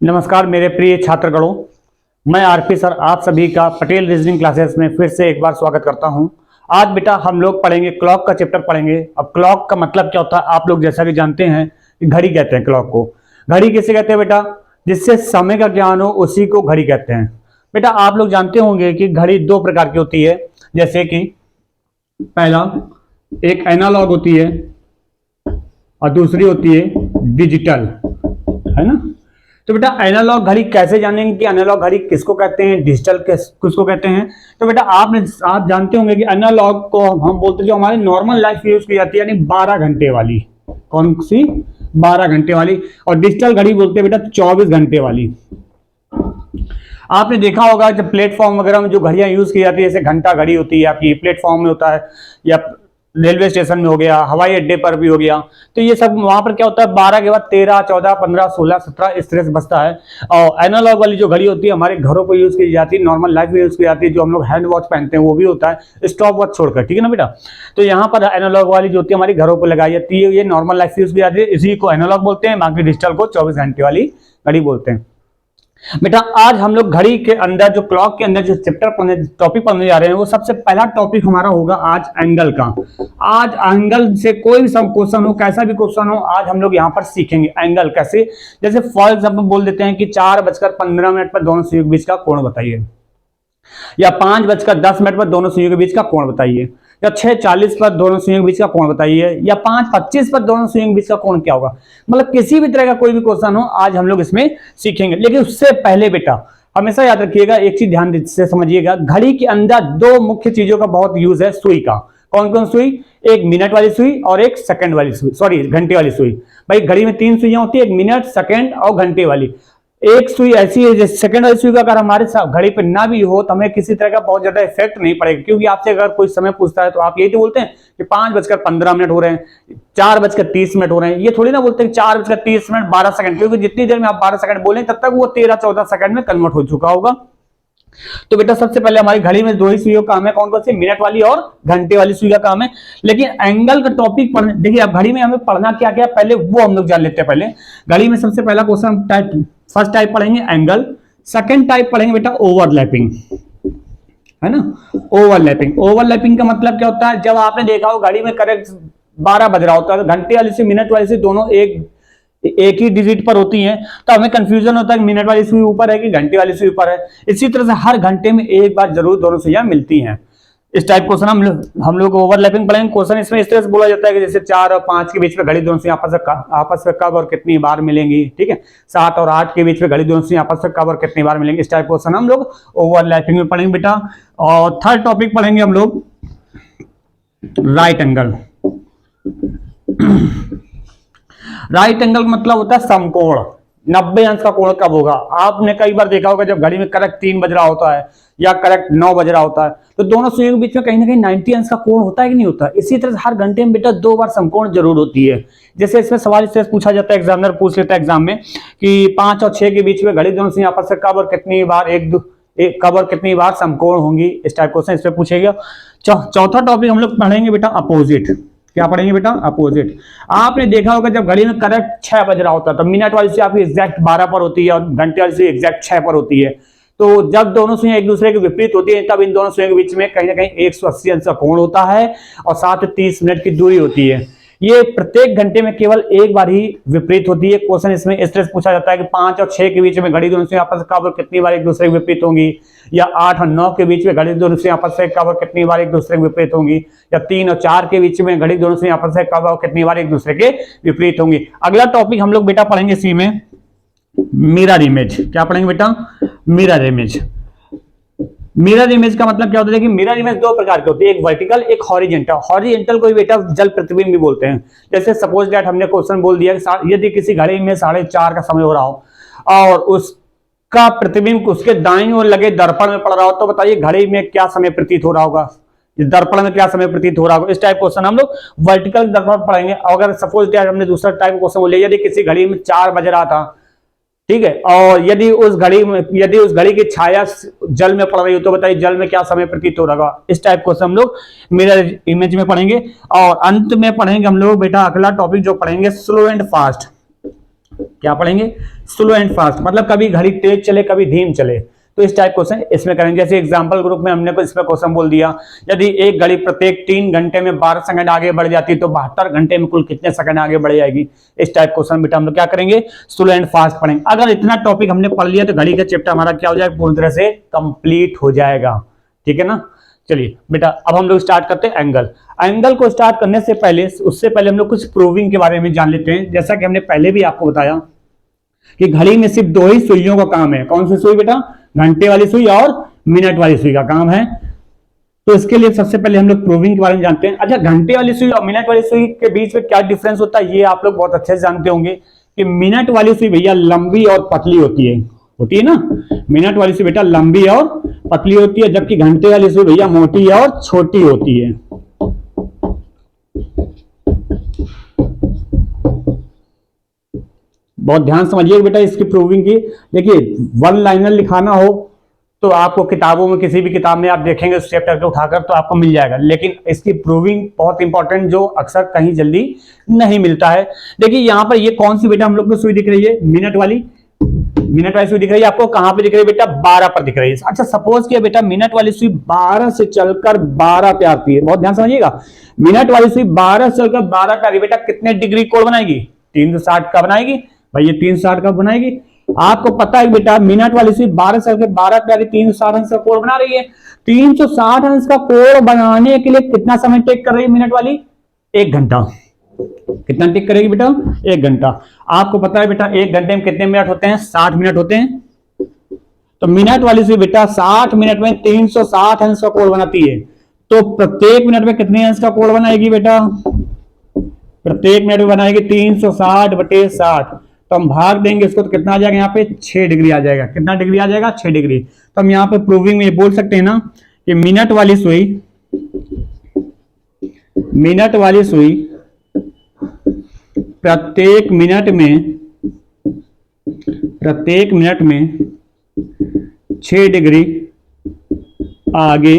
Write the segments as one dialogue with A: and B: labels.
A: नमस्कार मेरे प्रिय छात्रगणों, मैं आरपी सर आप सभी का पटेल रीजनिंग क्लासेस में फिर से एक बार स्वागत करता हूं। आज बेटा हम लोग पढ़ेंगे क्लॉक का चैप्टर पढ़ेंगे। अब क्लॉक का मतलब क्या होता है आप लोग जैसा कि जानते हैं कि घड़ी कहते हैं क्लॉक को। घड़ी किसे कहते हैं बेटा? जिससे समय का ज्ञान हो उसी को घड़ी कहते हैं। बेटा आप लोग जानते होंगे कि घड़ी दो प्रकार की होती है, जैसे कि पहला एक एनालॉग होती है और दूसरी होती है डिजिटल, है ना। तो बेटा एनालॉग घड़ी कैसे जानेंगे कि एनालॉग घड़ी किसको कहते हैं, डिजिटल किसको कहते हैं? तो बेटा आप जानते होंगे कि एनालॉग को हम बोलते हैं जो हमारे नॉर्मल लाइफ यूज की जाती है, यानी 12 घंटे वाली। कौन सी? 12 घंटे वाली। और डिजिटल घड़ी बोलते हैं बेटा 24 घंटे वाली। आपने देखा होगा जब प्लेटफॉर्म वगैरह में जो घड़ियां यूज की जाती है, जैसे घंटा घड़ी होती है आपकी प्लेटफॉर्म में होता है, या रेलवे स्टेशन में हो गया, हवाई अड्डे पर भी हो गया, तो ये सब वहां पर क्या होता है 12 के बाद 13, 14, 15, 16, 17 इस तरह से बचता है। और एनालॉग वाली जो घड़ी होती है हमारे घरों पर यूज की जाती है, नॉर्मल लाइफ में यूज की जाती है, जो हम लोग हैंड वॉच पहनते हैं वो भी होता है, स्टॉप वॉच छोड़कर, ठीक है ना बेटा। तो यहाँ पर एनालॉग वाली जो होती है हमारी घरों पर लगाई जाती है, ये नॉर्मल लाइफ यूज की जाती है, इसी को एनालॉग बोलते हैं। बाकी डिजिटल को 24 घंटे वाली घड़ी बोलते हैं। बेटा आज हम लोग घड़ी के अंदर जो क्लॉक के अंदर जो टॉपिक पढ़ने जा रहे हैं, वो सबसे पहला टॉपिक हमारा होगा आज एंगल का। आज एंगल से कोई भी सब क्वेश्चन हो, कैसा भी क्वेश्चन हो, आज हम लोग यहाँ पर सीखेंगे एंगल कैसे। जैसे फॉर एग्जाम्पल बोल देते हैं कि 4:15 पर दोनों संयोग के बीच का कोण बताइए, या 5:10 पर दोनों संयोग के बीच का कोण बताइए, या 6:40 पर दोनों संयोग के बीच का कोण बताइए, या 5:25 पर दोनों संयोग के बीच का कोण क्या होगा। मतलब किसी भी तरह का कोई भी क्वेश्चन हो आज हम लोग इसमें सीखेंगे। लेकिन उससे पहले बेटा हमेशा याद रखिएगा, एक चीज ध्यान से समझिएगा, घड़ी के अंदर दो मुख्य चीजों का बहुत यूज है सुई का। कौन कौन सुई? एक मिनट वाली सुई और एक सेकंड वाली सुई, सॉरी घंटे वाली सुई। भाई घड़ी में 3 सुइयां होती है, एक मिनट, सेकंड और घंटे वाली। एक सुई ऐसी है जैसे सेकंड वाली सुई का अगर हमारे घड़ी पे ना भी हो तो हमें किसी तरह का बहुत ज्यादा इफेक्ट नहीं पड़ेगा, क्योंकि आपसे अगर कोई समय पूछता है तो आप यही तो बोलते हैं कि 5:15 हो रहे हैं, 4:30 हो रहे हैं। ये थोड़ी ना बोलते हैं 4:30 12 सेकंड, क्योंकि जितनी देर में आप 12 सेकंड बोलें तब तक वो 13-14 सेकंड में कन्वर्ट हो चुका होगा। तो बेटा सबसे पहले हमारी घड़ी में दो ही सुइयों का काम है, कौन कौन सी? मिनट वाली और घंटे वाली सुई का काम है। लेकिन एंगल का टॉपिक पढ़ने, देखिए अब घड़ी में हमें पढ़ना क्या क्या पहले वो हम लोग जान लेते हैं। पहले घड़ी में सबसे पहला क्वेश्चन टाइप, फर्स्ट टाइप पढ़ेंगे एंगल, सेकंड टाइप पढ़ेंगे बेटा ओवरलैपिंग, है ना। ओवरलैपिंग, ओवरलैपिंग का मतलब क्या होता है? जब आपने देखा हो घड़ी में करेक्ट 12 बज रहा होता है, घंटे वाली से मिनट वाली से दोनों एक ही डिजिट पर होती हैं, तो हमें कंफ्यूजन होता है कि मिनट वाली सुई ऊपर है कि घंटे वाली सुई ऊपर है। इसी तरह से हर घंटे में एक बार जरूर दोनों सुइयां मिलती हैं। इस टाइप क्वेश्चन हम लोग ओवरलैपिंग पढ़ेंगे। क्वेश्चन इसमें इस तरह से बोला जाता है कि जैसे 4 और 5 के बीच में घड़ी दोनों सुइयां आपस में कब और कितनी बार मिलेंगी, ठीक है। 7 और 8 के बीच में घड़ी दोनों सुइयां आपस में कब और कितनी बार मिलेंगी। इस टाइप क्वेश्चन हम लोग ओवरलैपिंग में पढ़ेंगे बेटा। और थर्ड टॉपिक पढ़ेंगे हम लोग राइट एंगल। राइट एंगल का मतलब होता है समकोण। 90 अंश का कोण कब होगा? आपने कई बार देखा होगा जब घड़ी में करेक्ट 3 बज रहा होता है या करेक्ट 9 बज रहा होता है, तो दोनों सुइयों के बीच में कहीं ना कहीं 90 अंश का कोण होता है कि नहीं होता? इसी तरह से हर घंटे में बेटा 2 बार समकोण जरूर होती है। जैसे इसमें सवाल इस तरह पूछा जाता है, एग्जामिनर पूछ लेता है एग्जाम में कि 5 और 6 के बीच में घड़ी दोनों सुइयां आपस में कब और कितनी बार समकोण होंगी। इस टाइप क्वेश्चन इसमें पूछेगा। चौथा टॉपिक हम लोग पढ़ेंगे बेटा अपोजिट। क्या पढ़ेंगे बेटा? अपोजिट। आपने देखा होगा जब घड़ी में करेक्ट 6 बज रहा होता है तो मिनट वाली से आपकी एग्जैक्ट 12 पर होती है और घंटे वाली से एग्जैक्ट 6 पर होती है। तो जब दोनों सुइयां एक दूसरे के विपरीत होती है तब इन दोनों सुइयों के बीच में कहीं ना कहीं 180 अंश का कोण होता है और साथ ही 30 मिनट की दूरी होती है। ये प्रत्येक घंटे में केवल एक बार ही विपरीत होती है। क्वेश्चन इसमें इस तरह से पूछा जाता है कि 5 और 6 के बीच में घड़ी दोनों से आपस में कब और कितनी बार एक दूसरे के विपरीत होंगी, या 8 और 9 के बीच में घड़ी दोनों से आपस में कब और कितनी बार एक दूसरे के विपरीत होंगी, या 3 और 4 के बीच में घड़ी दोनों से आपस में कब और कितनी बार एक दूसरे के विपरीत होंगी। अगला टॉपिक हम लोग बेटा पढ़ेंगे इसी में मिरर इमेज। क्या पढ़ेंगे बेटा? Mirror image. मिरर इमेज का मतलब क्या होता है कि मिरर इमेज दो प्रकार की होती है, एक वर्टिकल एक हॉरिजेंटल। हॉरिजेंटल को बेटा जल प्रतिबिंब भी बोलते हैं। जैसे सपोज दैट हमने क्वेश्चन बोल दिया कि यदि किसी घड़ी में 4:30 का समय हो रहा हो और उसका प्रतिबिंब उसके दाईं ओर लगे दर्पण में पड़ रहा हो, तो बताइए घड़ी में क्या समय प्रतीत हो रहा होगा, दर्पण में क्या समय प्रतीत हो रहा होगा। इस टाइप क्वेश्चन हम लोग वर्टिकल दर्पण पढ़ेंगे। अगर सपोज दैट हमने दूसरा टाइप क्वेश्चन बोल लिया, यदि किसी घड़ी में 4 बज रहा था, ठीक है, और यदि उस घड़ी की छाया जल में पड़ रही हो तो बताइए जल में क्या समय प्रतीत हो रहा है। इस टाइप क्वेश्चन हम लोग मिरर इमेज में पढ़ेंगे। और अंत में पढ़ेंगे हम लोग बेटा अगला टॉपिक जो पढ़ेंगे स्लो एंड फास्ट। क्या पढ़ेंगे? स्लो एंड फास्ट, मतलब कभी घड़ी तेज चले कभी धीम चले, तो इस टाइप क्वेश्चन इसमें करेंगे। जैसे एग्जांपल ग्रुप में हमने इसमें क्वेश्चन बोल दिया, यदि एक घड़ी प्रत्येक 3 घंटे में 12 सेकंड आगे बढ़ जाती है तो 72 घंटे में कुल कितने सेकंड आगे बढ़ जाएगी? इस टाइप क्वेश्चन बेटा हम लोग क्या करेंगे? स्लो एंड फास्ट पढ़ेंगे। अगर इतना टॉपिक हमने पढ़ लिया तो घड़ी का चैप्टर हमारा क्या हो जाएगा? पूरी तरह से कंप्लीट हो जाएगा। ठीक है ना? चलिए बेटा अब हम लोग स्टार्ट करते हैं एंगल। एंगल को स्टार्ट करने से पहले, उससे पहले हम लोग कुछ प्रूविंग के बारे में जान लेते हैं। जैसा कि हमने पहले भी आपको बताया कि घड़ी में सिर्फ 2 ही सुइयों का काम है। कौन सी सुई बेटा? घंटे वाली सुई और मिनट वाली सुई का काम है। तो इसके लिए सबसे पहले हम लोग प्रूविंग के बारे में जानते हैं। अच्छा, घंटे वाली सुई और मिनट वाली सुई के बीच में क्या डिफरेंस होता है ये आप लोग बहुत अच्छे से जानते होंगे कि मिनट वाली सुई भैया लंबी और पतली होती है ना? मिनट वाली सुई बेटा लंबी और पतली होती है, जबकि घंटे वाली सुई भैया मोटी और छोटी होती है। बहुत ध्यान समझिए बेटा इसकी प्रूविंग की। देखिए, वन लाइनर लिखाना हो तो आपको किताबों में, किसी भी किताब में आप देखेंगे उस चैप्टर को उठाकर तो आपको मिल जाएगा, लेकिन इसकी प्रूविंग बहुत इंपॉर्टेंट जो अक्सर कहीं जल्दी नहीं मिलता है। देखिए यहाँ पर ये कौन सी बेटा हम लोग को सुई दिख रही है? मिनट वाली सुई दिख रही है। आपको कहां पे दिख रही है बेटा? 12 पर दिख रही है। अच्छा, सपोज किया बेटा मिनट वाली सुई 12 से चलकर 12 पे आती है। बहुत ध्यान समझिएगा, मिनट वाली सुई 12 से चलकर 12 पे आ रही, बेटा कितने डिग्री कोण बनाएगी? 360 का बनाएगी भाई। ये 360 का बनाएगी। आपको पता है बेटा मिनट वाली सुई 12 से चलकर 12 पे आ रही, 360 अंश का कोण बना रही है। 360 अंश का कोण बनाने के लिए कितना समय टेक कर रही है मिनट वाली? 1 घंटा। कितना टिक करेगी बेटा? 1 घंटा। आपको पता है बेटा 1 घंटे में कितने मिनट होते हैं? 60 मिनट होते हैं। तो मिनट वाली सुई बेटा 60 मिनट में 360 अंश का कोण बनाती है। तो प्रत्येक मिनट में कितने अंश का कोण बनाएगी बेटा? प्रत्येक मिनट में बनाएगी 360/60। तो हम भाग देंगे इसको तो कितना आ जाएगा? यहाँ पे 6 डिग्री आ जाएगा। कितना डिग्री आ जाएगा? 6 डिग्री। तो हम यहाँ पे प्रूविंग में बोल सकते हैं ना कि मिनट वाली सुई प्रत्येक मिनट में 6 डिग्री आगे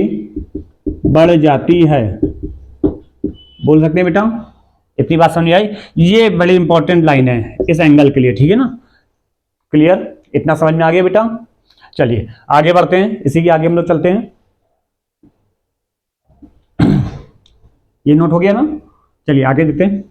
A: बढ़ जाती है। बोल सकते हैं बेटा? इतनी बात समझ आई? ये बड़ी इंपॉर्टेंट लाइन है इस एंगल के लिए। ठीक है ना? क्लियर? इतना समझ में आ गया बेटा? चलिए आगे बढ़ते हैं, इसी के आगे हम लोग चलते हैं। ये नोट हो गया ना? चलिए आगे देखते हैं।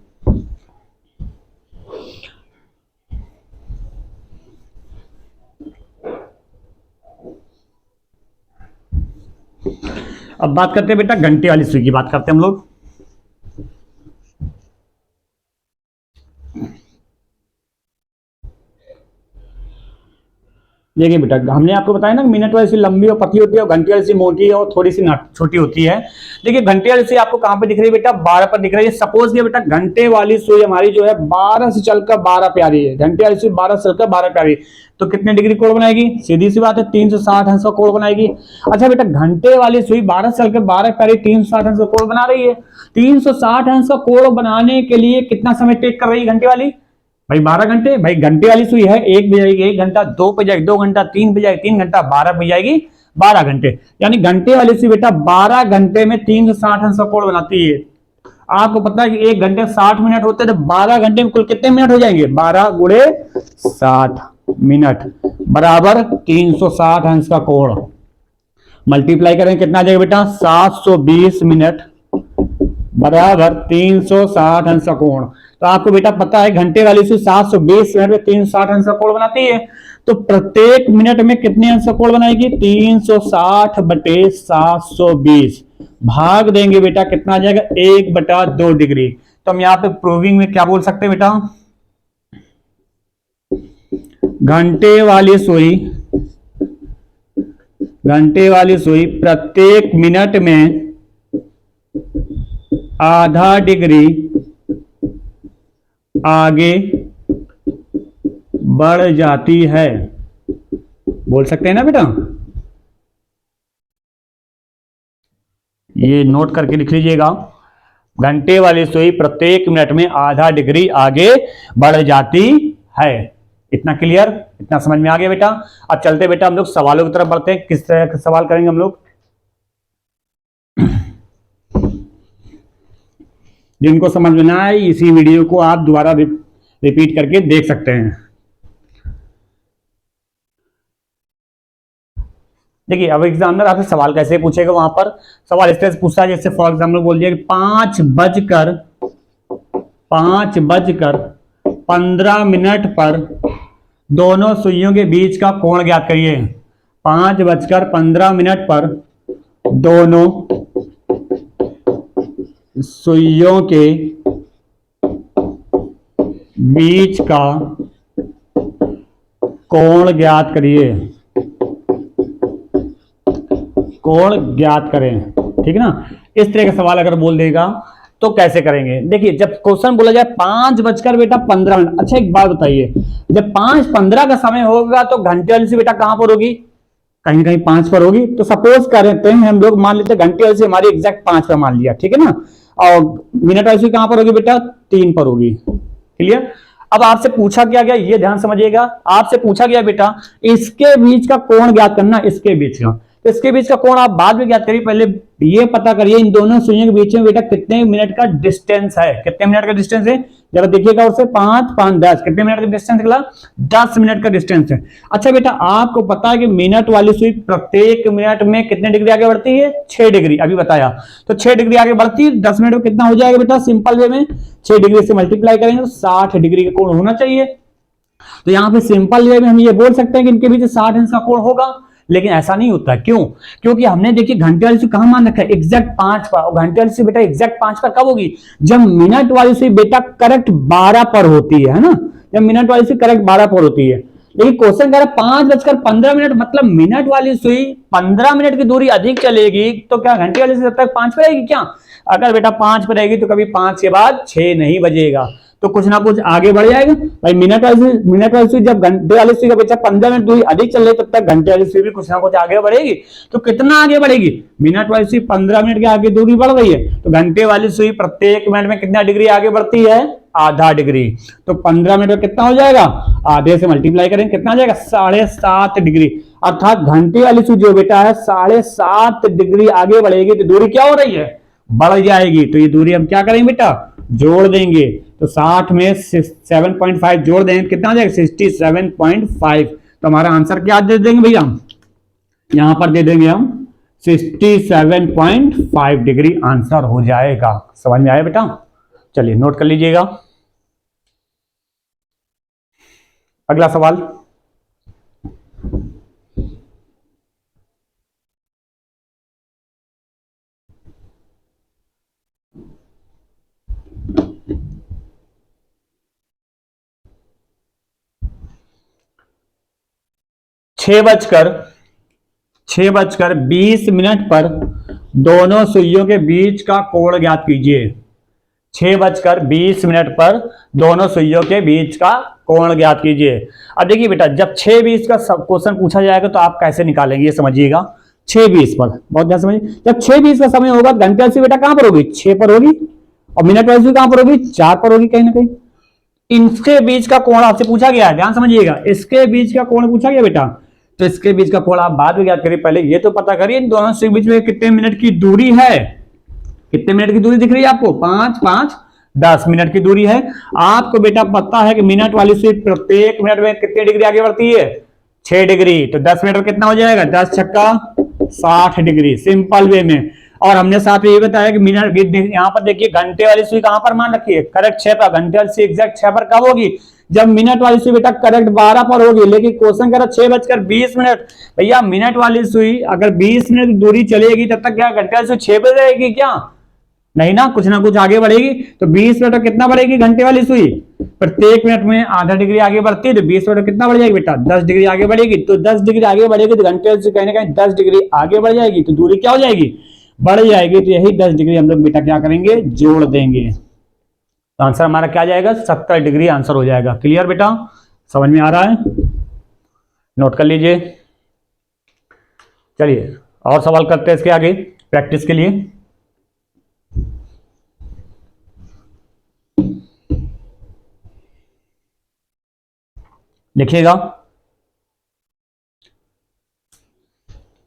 A: अब बात करते हैं बेटा घंटे वाली सुई की बात करते हैं हम लोग। देखिए बेटा हमने आपको बताया ना मिनट वाली सुई लंबी और पतली होती है और घंटे वाली सुई मोटी और थोड़ी सी छोटी होती है। देखिए घंटे वाली सुई आपको कहां पे दिख रही है बेटा? 12 पर दिख रही है। सपोज किया बेटा घंटे वाली सुई हमारी जो है 12 से चलकर 12 पे आ रही है। घंटे वाली सुई 12 से चलकर 12 पे आ रही है, तो कितने डिग्री कोण बनाएगी? सीधी सी बात है 360 अंश का कोण बनाएगी। अच्छा बेटा घंटे वाली सुई 12 से चलकर 12 पे आ रही, 360 अंश का कोण बना रही है। 360 अंश का कोण बनाने के लिए कितना समय टेक कर रही है घंटे वाली? भाई 12 घंटे। भाई घंटे वाली सुई है 1 पे जाएगी 1 घंटा, 2 पे जाएगी 2 घंटा, 3 पे जाएगी 3 घंटा, 12 पे जाएगी 12 घंटे। यानी घंटे वाली सुई बेटा 12 घंटे में 360 अंश का कोण बनाती है। आपको पता है कि 1 घंटे 60 मिनट होते हैं, तो 12 घंटे में कुल कितने मिनट हो जाएंगे? 12 गुणे 60 मिनट बराबर 360 अंश का कोण। मल्टीप्लाई करेंगे कितना आ जाएगा बेटा? 720 मिनट बराबर 360 अंश का कोण। तो आपको बेटा पता है घंटे वाली सुई 720 मिनट में 360 अंश का कोण बनाती है, तो प्रत्येक मिनट में कितने अंश का कोण बनाएगी? 360/720। भाग देंगे बेटा कितना आ जाएगा? 1/2 डिग्री। तो हम यहाँ पे प्रूविंग में क्या बोल सकते हैं बेटा? घंटे वाली सुई प्रत्येक मिनट में आधा डिग्री आगे बढ़ जाती है। बोल सकते हैं ना बेटा? ये नोट करके लिख लीजिएगा। घंटे वाली सुई प्रत्येक मिनट में आधा डिग्री आगे बढ़ जाती है। इतना क्लियर? इतना समझ में आ गया बेटा? अब चलते बेटा हम लोग सवालों की तरफ बढ़ते हैं। किस तरह के सवाल करेंगे हम लोग? जिनको समझ में ना आए इसी वीडियो को आप दोबारा रिपीट करके देख सकते हैं। देखिए अब एग्जामिनर आपसे सवाल कैसे पूछेगा, वहां पर सवाल इस तरह से पूछता है, जैसे फॉर एग्जाम्पल बोल दिया कि 5:15 पर दोनों सुइयों के बीच का कोण ज्ञात करिए। 5:15 पर दोनों सुइयों के बीच का कोण ज्ञात करिए, कोण ज्ञात करें, ठीक है ना। इस तरह का सवाल अगर बोल देगा तो कैसे करेंगे। देखिए जब क्वेश्चन बोला जाए 5:15, अच्छा एक बात बताइए, जब 5:15 का समय होगा तो घंटे वाली से बेटा कहां पर होगी, कहीं कहीं 5 पर होगी। तो सपोज करते हैं हम लोग, मान लेते हैं घंटे वाली से हमारी एग्जैक्ट 5 पर मान लिया, ठीक है ना, और मिनट वाली से कहां पर होगी बेटा, 3 पर होगी। क्लियर। अब आपसे पूछा क्या गया, ये ध्यान समझिएगा, आपसे पूछा गया बेटा इसके बीच का कोण ज्ञात करना, इसके बीच का, तो इसके बीच का कोण आप बाद में ज्ञात करिए, पहले ये पता करिए इन दोनों सुइयों के बीच में बेटा कितने मिनट का डिस्टेंस है, कितने मिनट का डिस्टेंस है, जरा देखिएगा उससे 5 5 10 कितने मिनट का डिस्टेंस निकला, 10 मिनट का डिस्टेंस है। अच्छा बेटा आपको पता है कि मिनट वाली सुई प्रत्येक मिनट में कितने डिग्री आगे बढ़ती है, 6 डिग्री, अभी बताया, तो 6 डिग्री आगे बढ़ती है, 10 मिनट में कितना हो जाएगा बेटा, सिंपल वे में 6 डिग्री से मल्टीप्लाई करेंगे तो 60 डिग्री का कोण होना चाहिए। तो यहां पे सिंपल वे में हम ये बोल सकते हैं कि इनके बीच 60 अंश का कोण होगा, लेकिन ऐसा नहीं होता। क्यों? क्योंकि हमने देखिए घंटे वाली सुई कहां मान रखा है, एग्जैक्ट 5 पर, और घंटे वाली सुई बेटा एग्जैक्ट 5 पर कब होगी, जब मिनट वाली सुई बेटा करेक्ट 12 पर होती है ना, जब मिनट वाली सुई करेक्ट 12 पर होती है। लेकिन क्वेश्चन कह रहा है 5:15, मतलब मिनट वाली सुई 15 मिनट की दूरी अधिक चलेगी, तो क्या घंटे वाली सुई तब तक 5 पर रहेगी क्या? अगर बेटा 5 पर रहेगी तो कभी 5 के बाद 6 नहीं बजेगा, तो कुछ ना कुछ आगे बढ़ जाएगा भाई। मिनट वाली सुई जब घंटे वाली सुई का बच्चा 15 मिनट दूरी अधिक चल रही, तब तक घंटे वाली सुई भी कुछ ना कुछ आगे बढ़ेगी। तो कितना आगे बढ़ेगी, मिनट वाली सुई 15 मिनट के आगे दूरी बढ़ रही है, तो घंटे वाली सुई प्रत्येक मिनट में कितना डिग्री आगे बढ़ती है, आधा डिग्री। तो 15 मिनट में कितना हो जाएगा, आधे से मल्टीप्लाई करेंगे कितना हो जाएगा, 7.5 डिग्री। अर्थात घंटे वाली सुई जो बेटा है 7.5 डिग्री आगे बढ़ेगी, तो दूरी क्या हो रही है, बढ़ जाएगी। तो ये दूरी हम क्या करेंगे बेटा, जोड़ देंगे, तो 60 में 7.5 जोड़ देंगे कितना आ जाएगा, 67.5। तो हमारा आंसर क्या दे देंगे भैया, यहां पर दे देंगे हम 67.5 डिग्री आंसर हो जाएगा। समझ में आया बेटा, चलिए नोट कर लीजिएगा। अगला सवाल, छह बजकर 20 पर दोनों सुइयों के बीच का कोण ज्ञात कीजिए। 6:20 पर दोनों सुइयों के बीच का कोण ज्ञात कीजिए। अब देखिए बेटा जब 6:20 का क्वेश्चन पूछा जाएगा तो आप कैसे निकालेंगे, ये समझिएगा। 6:20 पर बहुत ध्यान समझिए, जब 6:20 का समय होगा घंटे वाली सुई बेटा कहां पर होगी, 6 पर होगी, और मिनट वाली सुई कहां पर होगी, 4 पर होगी कहीं ना कहीं। इनके बीच का कोण आपसे पूछा गया है, ध्यान समझिएगा, इसके बीच का कोण पूछा गया बेटा, तो इसके बीच का कोण आप बाद में ज्ञात करिए, पहले ये तो पता करिए इन दोनों के बीच में कितने मिनट की दूरी है, कितने मिनट की दूरी दिख रही है आपको, 5 5 10 मिनट की दूरी है। आपको बेटा पता है कि मिनट वाली सुई प्रत्येक मिनट में कितनी डिग्री आगे बढ़ती है, 6 डिग्री, तो 10 मिनट में कितना हो जाएगा, 10 छक्का 60 डिग्री, सिंपल वे में। और हमने साथ में ये बताया कि मिनट, यहां पर देखिए घंटे वाली सुई कहां पर मान रखी है, करेक्ट 6 पर, घंटे वाली सुई एग्जैक्ट 6 पर कब होगी, जब मिनट वाली सुई बेटा करेक्ट 12 पर होगी। लेकिन क्वेश्चन कह रहा 6:20, भैया मिनट वाली सुई अगर 20 मिनट की दूरी चलेगी तब तक क्या घंटे वाली सुई 6 पर रहेगी क्या, नहीं ना, कुछ ना कुछ आगे बढ़ेगी। तो 20 मिनट में कितना बढ़ेगी घंटे वाली सुई, प्रत्येक मिनट में आधा डिग्री आगे बढ़ती है, तो 20 मिनट में कितना बढ़ जाएगी बेटा, 10 डिग्री आगे बढ़ेगी। तो 10 डिग्री आगे बढ़ेगी तो घंटे वाली सुई कहीं ना कहीं 10 डिग्री आगे बढ़ जाएगी, तो दूरी क्या हो जाएगी, बढ़ जाएगी। तो यही 10 डिग्री हम लोग बेटा क्या करेंगे, जोड़ देंगे, तो आंसर हमारा क्या जाएगा, 70 डिग्री आंसर हो जाएगा। क्लियर बेटा, समझ में आ रहा है, नोट कर लीजिए। चलिए और सवाल करते हैं इसके आगे प्रैक्टिस के लिए। देखिएगा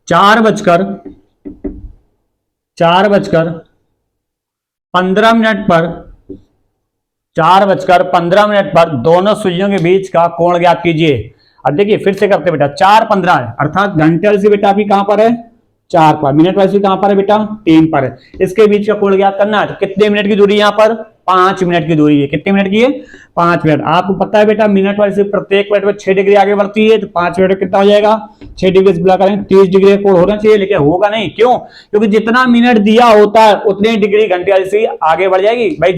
A: 4:15 पर 4:15 पर दोनों सुइयों के बीच का कोण ज्ञात कीजिए। अब देखिए फिर से करते बेटा, 4:15 है, अर्थात घंटे वाली सुई बेटा आपकी कहां पर है 4 पर, मिनट वाली सुई कहां पर है बेटा 3 पर है। इसके बीच का कोण ज्ञात करना है, तो कितने मिनट की दूरी यहाँ पर 5 मिनट की दूरी है। कितने मिनट की है 5 मिनट। आपको पता है बेटा मिनट वाली सुई प्रत्येक मिनट में 6 डिग्री आगे बढ़ती है, तो 5 मिनट में कितना हो जाएगा 6 डिग्री से बुला करेंगे 30 डिग्री का कोण होना चाहिए, लेकिन होगा नहीं। क्यों? क्योंकि जितना मिनट दिया होता है उतने डिग्री घंटे वाली सुई आगे बढ़ जाएगी भाई।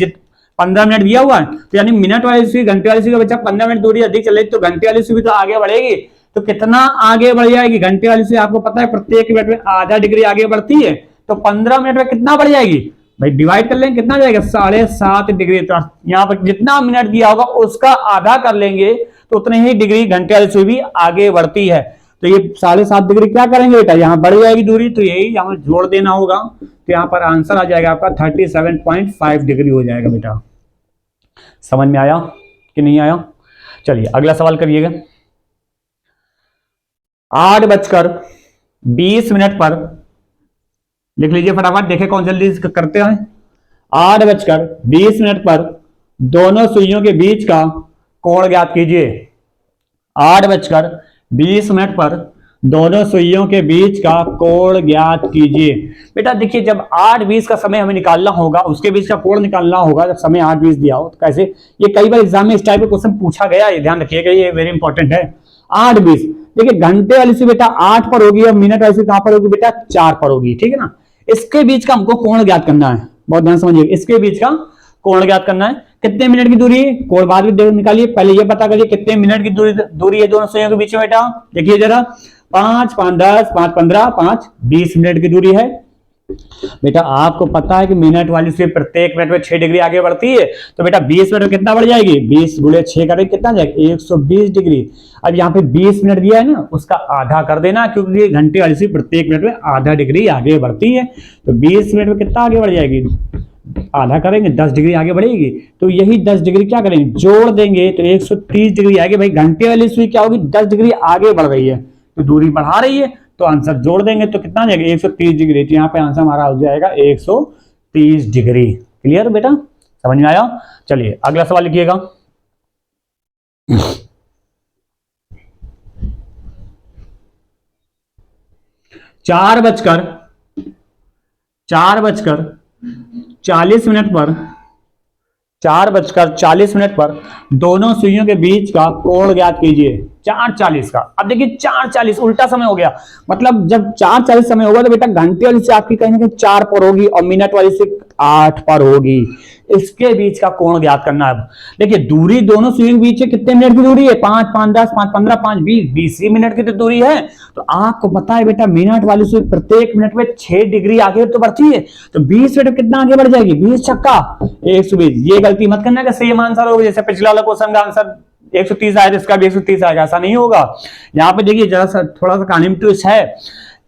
A: 15 मिनट दिया हुआ है, तो यानी मिनट वाली सुई घंटे वाली सुई का बच्चा 15 मिनट दूरी अधिक चले तो घंटे वाली सुई तो आगे बढ़ेगी। तो कितना आगे बढ़ जाएगी घंटे वाली सुई? आपको पता है प्रत्येक मिनट में आधा डिग्री आगे बढ़ती है, तो 15 मिनट में कितना बढ़ जाएगी भाई? डिवाइड कर लेंगे, कितना जाएगा 7.5 डिग्री। तो यहाँ पर जितना मिनट दिया होगा उसका आधा कर लेंगे तो उतने ही डिग्री घंटे वाली सुई भी आगे बढ़ती है। तो ये 7.5 डिग्री क्या करेंगे बेटा, यहाँ बढ़ जाएगी दूरी, तो यही यहाँ जोड़ देना होगा। तो यहाँ पर आंसर आ जाएगा आपका 37.5 डिग्री हो जाएगा बेटा। समझ में आया कि नहीं आया? चलिए अगला सवाल करिएगा। 8:20 पर लिख लीजिए फटाफट, देखें कौन जल्दी करते हैं। 8:20 पर दोनों सुइयों के बीच का कोण ज्ञात कीजिए। 8:20 पर दोनों सुइयों के बीच का कोण ज्ञात कीजिए। बेटा देखिए जब 8:20 का समय हमें निकालना होगा, उसके बीच का कोण निकालना होगा, जब समय 8:20 दिया हो तो कैसे, ये कई बार एग्जाम में इस टाइप का क्वेश्चन पूछा गया है, ध्यान रखिएगा, ये वेरी इंपॉर्टेंट है। 8:20 देखिए घंटे वाली सुई बेटा 8 पर होगी और मिनट वाली सुई कहां पर होगी बेटा 4 पर होगी, ठीक है ना। इसके बीच का हमको कोण ज्ञात करना है, बहुत ध्यान समझिए, इसके बीच का कोण ज्ञात करना है। कितने मिनट की दूरी है, कोण बाद में निकालिए, पहले ये पता करिए कितने मिनट की दूरी है दोनों सुइयों के बीच में बेटा। देखिए जरा 5, 5, 10, 5, 15, 5, 20 मिनट की दूरी है। बेटा आपको पता है कि मिनट वाली सुई प्रत्येक मिनट में 6 डिग्री आगे बढ़ती है, तो बेटा 20 मिनट में कितना बढ़ जाएगी, 20 गुणे 6 करेंगे कितना जाएगा 120 डिग्री। अब यहाँ पे 20 मिनट दिया है ना, उसका आधा कर देना, क्योंकि घंटे वाली सुई प्रत्येक मिनट में आधा डिग्री आगे बढ़ती है, तो 20 मिनट में कितना आगे बढ़ जाएगी, आधा करेंगे 10 डिग्री आगे बढ़ेगी। तो यही 10 डिग्री क्या करेंगे जोड़ देंगे तो 130 डिग्री आगे। भाई घंटे वाली सुई क्या होगी 10 डिग्री आगे बढ़ रही है, तो दूरी बढ़ा रही है, तो आंसर जोड़ देंगे तो कितना आ जाएगा 130 डिग्री। तो यहाँ पे आंसर हमारा हो जाएगा 130 डिग्री। क्लियर बेटा, समझ में आया? चलिए अगला सवाल लिखिएगा। 4:40 पर दोनों सुइयों के बीच का कोण ज्ञात कीजिए। 4:40 का, अब देखिए 4:40 उल्टा समय हो गया, मतलब जब 4:40 समय होगा तो बेटा घंटे वाली से आपकी कहीं ना कहीं 4 पर होगी और मिनट वाली से 8 पर होगी। इसके बीच का कोण ज्ञात करना है। देखिए दूरी दोनों सुइयों के बीच है, कितने मिनट की दूरी है 5, 5, 10, 5, 15, 5, 20 ही मिनट की तो दूरी है। तो आपको पता है बेटा मिनट वाली सुई प्रत्येक मिनट में 6 डिग्री आगे तो बढ़ती है, तो 20 मिनट कितना आगे बढ़ जाएगी 20 छक्का 120। ये गलती मत करना कि सेम आंसर होगा, जैसे पिछले वाला क्वेश्चन का आंसर 130 आया तो इसका भी 130 आएगा, ऐसा नहीं होगा। यहाँ पे देखिए जरा सा थोड़ा सा कहानी में ट्विस्ट है।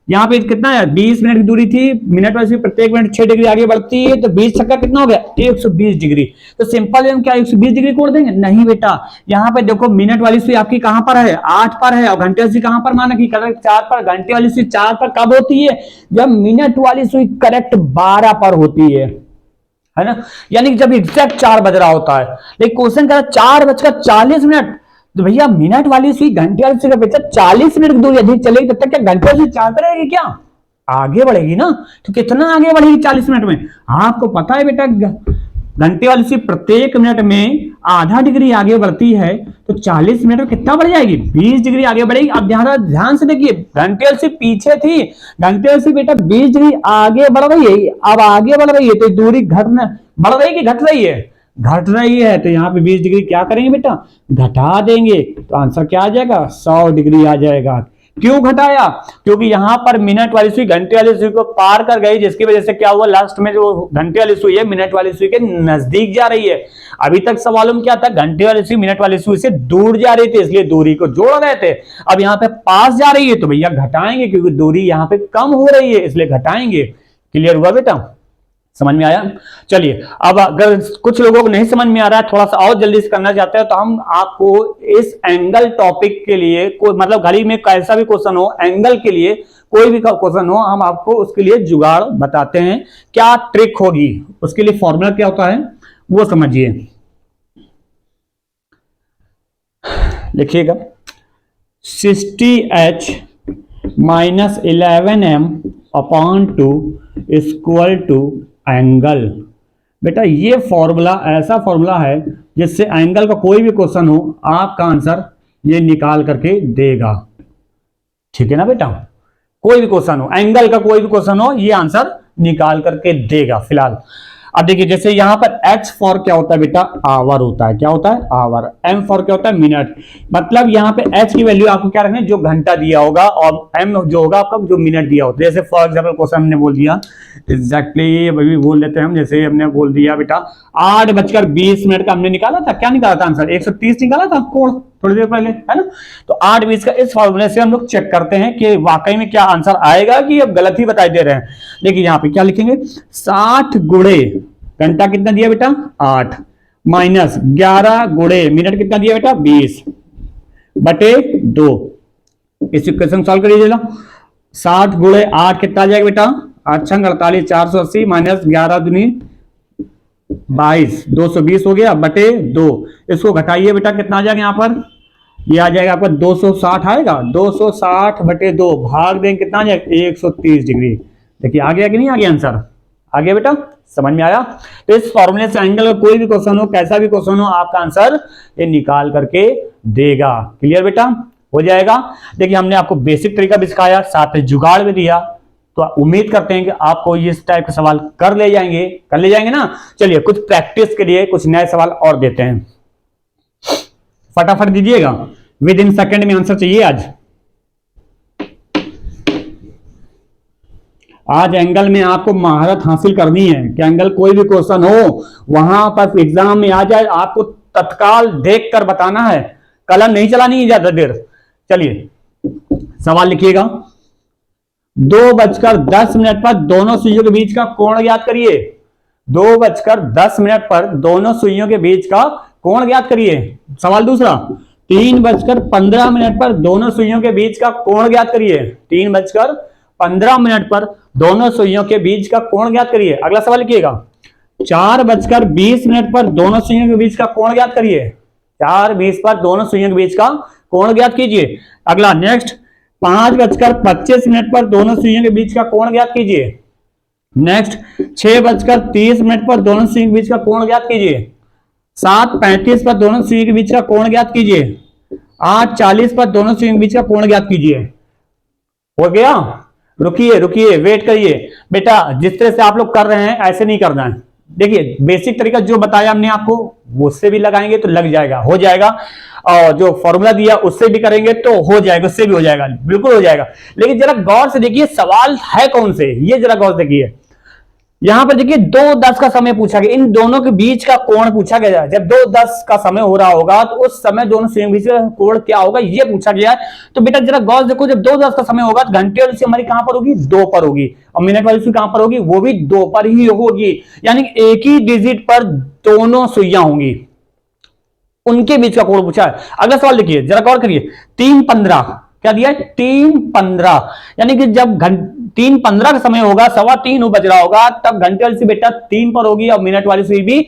A: यहाँ पे कितना है 20 मिनट की दूरी थी, मिनट वाली प्रत्येक मिनट 6 डिग्री आगे बढ़ती है, तो 20 छक्का कितना हो गया 120 डिग्री। तो सिंपल हम क्या 120 डिग्री कोण देंगे? नहीं बेटा, यहाँ पे देखो मिनट वाली सुई आपकी कहां पर है 8 पर है, और घंटे वाली सुई कहां पर माना कि करेक्ट 4 पर। घंटे वाली सुई 4 पर कब होती है? जब मिनट वाली सुई करेक्ट 12 पर होती है ना, यानी कि जब एग्जैक्ट 4 बज रहा होता है। लेकिन क्वेश्चन कह रहा 4:40, तो भैया मिनट वाली सुई घंटे वाली सुई का बेटा 40 मिनट की दूरी अधिक चलेगी, तब तक क्या घंटे वाली सुई 4 पर रहेगी क्या? आगे बढ़ेगी ना। तो कितना आगे बढ़ेगी 40 मिनट में? आपको पता है बेटा घंटे वाली सुई प्रत्येक मिनट में आधा डिग्री आगे बढ़ती है, तो 40 मिनट में कितना बढ़ जाएगी 20 डिग्री आगे बढ़ेगी। अब ध्यान से देखिए घंटे वाली सुई पीछे थी, घंटे वाली सुई बेटा 20 डिग्री आगे बढ़ रही है, अब आगे बढ़ रही है, तो दूरी बढ़ रही है कि घट रही है? घट रही है। तो यहाँ पे 20 डिग्री क्या करेंगे बेटा घटा देंगे, तो आंसर क्या आ जाएगा 100 डिग्री आ जाएगा। क्यों घटाया? क्योंकि यहां पर मिनट वाली सुई घंटे वाली सुई को पार कर गई, जिसकी वजह से क्या हुआ लास्ट में जो घंटे वाली सुई है मिनट वाली सुई के नजदीक जा रही है। अभी तक सवाल में क्या था घंटे वाली सुई मिनट वाली सुई से दूर जा रही थी, इसलिए दूरी को जोड़ रहे थे। अब यहाँ पे पास जा रही है तो भैया घटाएंगे, क्योंकि दूरी यहाँ पे कम हो रही है इसलिए घटाएंगे। क्लियर हुआ बेटा, समझ में आया? चलिए अब अगर कुछ लोगों को नहीं समझ में आ रहा है, थोड़ा सा और जल्दी से करना चाहते हैं, तो हम आपको इस एंगल टॉपिक के लिए कोई मतलब घड़ी में कैसा भी क्वेश्चन हो, एंगल के लिए कोई भी क्वेश्चन हो, हम आपको उसके लिए जुगाड़ बताते हैं। क्या ट्रिक होगी उसके लिए, फॉर्मूला क्या होता है वो समझिए। लिखिएगा 60H minus 11M upon 2 equal to angle. बेटा ये फॉर्मूला ऐसा फॉर्मूला है जिससे एंगल का कोई भी क्वेश्चन हो आपका आंसर ये निकाल करके देगा। ठीक है ना बेटा, कोई भी क्वेश्चन हो, एंगल का कोई भी क्वेश्चन हो, ये आंसर निकाल करके देगा। फिलहाल अब देखिए, जैसे यहां पर H फॉर क्या होता है बेटा, आवर होता है। क्या होता है, आवर। M फॉर क्या होता है, मिनट। मतलब यहां पे H की वैल्यू आपको क्या रखना है, जो घंटा दिया होगा, और M जो होगा आपका जो मिनट दिया होता है। जैसे फॉर एग्जाम्पल क्वेश्चन हमने बोल दिया एग्जैक्टली, अभी बोल देते हैं हम, जैसे हमने बोल दिया बेटा 8:20 का हमने निकाला था। क्या निकाला था आंसर, 130 निकाला था कोण थोड़ी देर पहले, है ना। तो 8:20 का इस फॉर्मूले से हम लोग चेक करते हैं कि वाकई में क्या आंसर आएगा कि अब गलत ही बताई दे रहे हैं। देखिए यहाँ पे क्या लिखेंगे, 60 गुणे घंटा कितना दिया बेटा 8 माइनस 11 गुणे मिनट कितना दिया बेटा 20 बटे 2। इस इक्वेशन सॉल्व करिए। 60 गुणे 8 कितना आ जाएगा बेटा, 8 48 480 माइनस 11 दूनी 22 220 हो गया बटे 2। इसको घटाइए बेटा, कितना आ जाएगा यहाँ पर, ये आ जाएगा आपका 260 आएगा। 260 बटे 2 भाग देंगे कितना आ जाएगा 130 डिग्री। देखिए आ गया कि नहीं आ गया आंसर, आ गया बेटा, समझ में आया। तो इस फॉर्मूले से एंगल का कोई भी क्वेश्चन हो, कैसा भी क्वेश्चन हो, आपका आंसर ये निकाल करके देगा। क्लियर बेटा, हो जाएगा। देखिए हमने आपको बेसिक तरीका भी सिखाया, साथ में जुगाड़ भी दिया। तो उम्मीद करते हैं कि आपको इस टाइप के सवाल कर ले जाएंगे ना। चलिए कुछ प्रैक्टिस के लिए कुछ नए सवाल और देते हैं, फटाफट दीजिएगा, विद इन सेकेंड में आंसर चाहिए। आज एंगल में आपको महारत हासिल करनी है कि एंगल कोई भी क्वेश्चन हो वहां पर एग्जाम में आ जाए, आपको तत्काल देखकर बताना है, कलम नहीं चलानी है ज्यादा देर। चलिए सवाल लिखिएगा, 2:10 पर दोनों सुइयों के बीच का कोण ज्ञात करिए। 2:10 पर दोनों सुइयों के बीच का कोण ज्ञात करिए। सवाल दूसरा, 3:15 पर दोनों सुइयों के बीच का कोण ज्ञात करिए। 3:15 पर दोनों सुइयों के बीच का कोण ज्ञात करिए। अगला सवाल लिखिएगा, 4:20 पर दोनों सुइयों के बीच का कोण ज्ञात करिए। 4:20 पर दोनों सुइयों के बीच का कोण ज्ञात कीजिए। अगला नेक्स्ट, 5:25 पर दोनों सुइयों के बीच का कोण ज्ञात कीजिए। नेक्स्ट, 6:30 पर दोनों सुइयों के बीच का कोण ज्ञात कीजिए। 7:35 पर दोनों सुइयों के बीच का कोण ज्ञात कीजिए। 8:40 पर दोनों सुइयों के बीच का कोण ज्ञात कीजिए। हो गया, रुकिए वेट करिए बेटा। जिस तरह से आप लोग कर रहे हैं ऐसे नहीं करना है। देखिए बेसिक तरीका जो बताया हमने आपको, उससे भी लगाएंगे तो लग जाएगा, हो जाएगा। और जो फॉर्मूला दिया उससे भी करेंगे तो हो जाएगा, उससे भी हो जाएगा, बिल्कुल हो जाएगा। लेकिन जरा गौर से देखिए सवाल है कौन से, ये जरा गौर से देखिए। यहां पर देखिए 2:10 का समय पूछा गया, इन दोनों के बीच का कोण पूछा गया। जब 2:10 का समय हो रहा होगा तो उस समय दोनों के बीच का कोण क्या होगा ये पूछा गया है। तो बेटा जरा गौर देखो, जब 2:10 का समय होगा तो घंटे वाली सुई हमारी कहां पर होगी, 2 पर होगी, और मिनट वाली सुई कहां पर होगी, वो भी 2 पर ही होगी। यानी एक ही डिजिट पर दोनों सुइयां होंगी, उनके बीच का कोण पूछा है। अगला सवाल देखिए, जरा गौर करिए, 3:15 क्या दिया है, 3:15, यानी कि जब 3:15 का समय होगा, 3:15 बज रहा होगा, तब घंटे वाली सुई बेटा 3 पर होगी और मिनट वाली सुई भी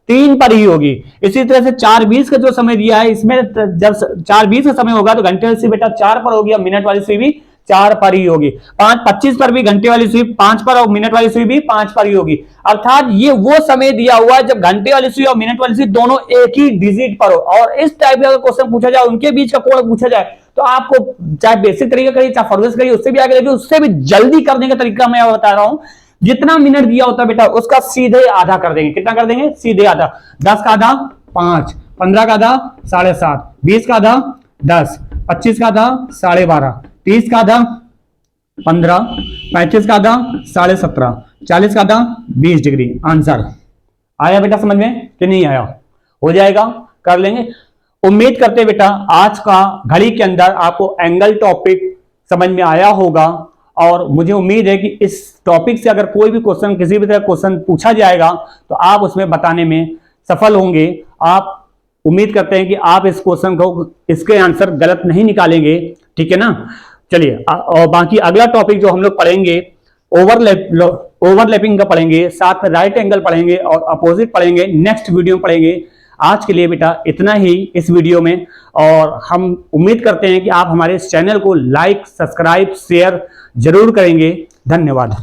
A: 3 पर ही होगी। इसी तरह से 4:20 का जो समय दिया है, इसमें जब 4:20 का समय होगा तो घंटे वाली सुई बेटा 4 पर होगी और मिनट वाली सुई भी 4 पर ही होगी। 5:25 पर भी घंटे वाली सुई 5 पर और मिनट वाली सुई भी 5 पर ही होगी। अर्थात ये वो समय दिया हुआ है जब घंटे वाली सुई और मिनट वाली सुई दोनों एक ही डिजिट पर हो। और इस टाइप का क्वेश्चन पूछा जाए, उनके बीच का कोण पूछा जाए, तो आपको चाहे बेसिक तरीका करिए चाहे फॉर्मूला करिए, उससे भी आगे लगे, उससे भी जल्दी करने का तरीका मैं बता रहा हूं। जितना मिनट दिया होता है बेटा उसका सीधे आधा कर देंगे। कितना कर देंगे, सीधे आधा। 10 का आधा 5, 15 का आधा 7.5, 20 का आधा 10, 25 का आधा 12.5, 30 का आधा 15, 35 का आधा 17.5, 40 का आधा 20 डिग्री। आंसर आया बेटा समझ में कि नहीं आया, हो जाएगा, कर लेंगे। उम्मीद करते बेटा आज का घड़ी के अंदर आपको एंगल टॉपिक समझ में आया होगा, और मुझे उम्मीद है कि इस टॉपिक से अगर कोई भी क्वेश्चन, किसी भी तरह क्वेश्चन पूछा जाएगा तो आप उसमें बताने में सफल होंगे। आप उम्मीद करते हैं कि आप इस क्वेश्चन को, इसके आंसर गलत नहीं निकालेंगे, ठीक है ना। चलिए और बाकी अगला टॉपिक जो हम लोग पढ़ेंगे ओवरलैपिंग का पढ़ेंगे, साथ में राइट एंगल पढ़ेंगे और अपोजिट पढ़ेंगे, नेक्स्ट वीडियो में पढ़ेंगे। आज के लिए बेटा इतना ही इस वीडियो में, और हम उम्मीद करते हैं कि आप हमारे इस चैनल को लाइक, सब्सक्राइब, शेयर जरूर करेंगे। धन्यवाद।